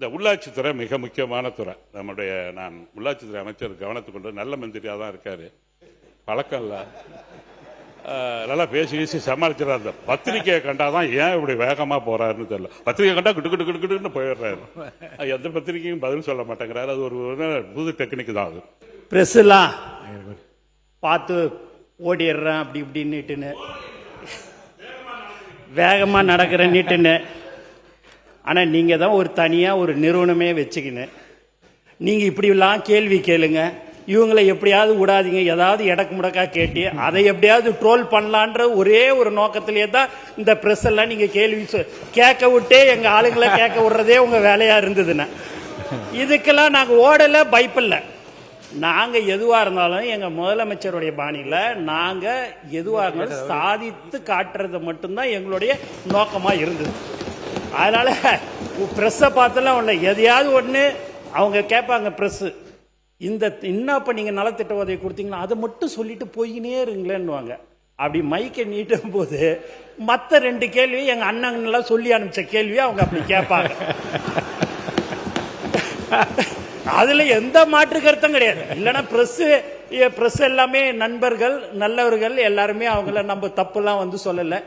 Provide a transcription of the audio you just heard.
இந்த உள்ளாட்சித்துறை மிக முக்கியமான துறை. நம்முடைய நான் உள்ளாட்சித்துறை அமைச்சர் கவனத்துக்கு கொண்டு நல்ல மந்திரியாக தான் இருக்காரு, பழக்கம் இல்லை, நல்லா பேசி சமாளிச்சிடறாரு. அந்த பத்திரிகையை கண்டாதான் ஏன் இப்படி வேகமாக போறாருன்னு தெரியல. பத்திரிகை கண்டா கிட்டு போயிடுறாரு, எந்த பத்திரிகையும் பதில் சொல்ல மாட்டேங்கிறாரு. அது ஒரு புது டெக்னிக் தான். அது பிரஸ் எல்லாம் பார்த்து ஓடிடுறேன் அப்படி இப்படின்னுட்டுன்னு வேகமாக நடக்கிற நீட்டுன்னு. ஆனால் நீங்கள் தான் ஒரு தனியாக ஒரு நிறுவனமே வச்சுக்கின்னு நீங்கள் இப்படிலாம் கேள்வி கேளுங்க, இவங்களை எப்படியாவது விடாதீங்க, ஏதாவது எடக்கு முடக்கா கேட்டு அதை எப்படியாவது ட்ரோல் பண்ணலான்ற ஒரே ஒரு நோக்கத்திலே தான் இந்த ப்ரெஸ் எல்லாம் நீங்கள் கேள்வி கேட்க விட்டே எங்கள் ஆளுங்களை கேட்க விடுறதே உங்கள் வேலையாக இருந்ததுன்னா. இதுக்கெல்லாம் நாங்கள் ஓடலை, பயப்பில்லை. நாங்கள் எதுவாக இருந்தாலும் எங்கள் முதலமைச்சருடைய பாணியில் நாங்கள் எதுவாக இருந்தாலும் சாதித்து காட்டுறது மட்டும்தான் எங்களுடைய நோக்கமாக இருந்தது. அதனால் ப்ரெஸ்ஸை பார்த்தெல்லாம் ஒன்று எதையாவது ஒன்று அவங்க கேட்பாங்க. ப்ரெஸ்ஸு இன்னும் இப்போ நீங்கள் நலத்திட்ட உதவி கொடுத்தீங்கன்னா அதை மட்டும் சொல்லிட்டு போயினே இருங்களேன்னுவாங்க. அப்படி மைக்கை நீட்டும் போது மற்ற 2 கேள்வி எங்கள் அண்ணங்கள்லாம் சொல்லி அனுப்பிச்ச கேள்வியை அவங்க அப்படி கேட்பாங்க. அதுல எந்த மாற்று கருத்தும் கிடையாது. இல்லைன்னா பிரஸ் எல்லாமே நண்பர்கள், நல்லவர்கள், எல்லாருமே அவங்கள நம்ம தப்புலாம் சொல்லலை.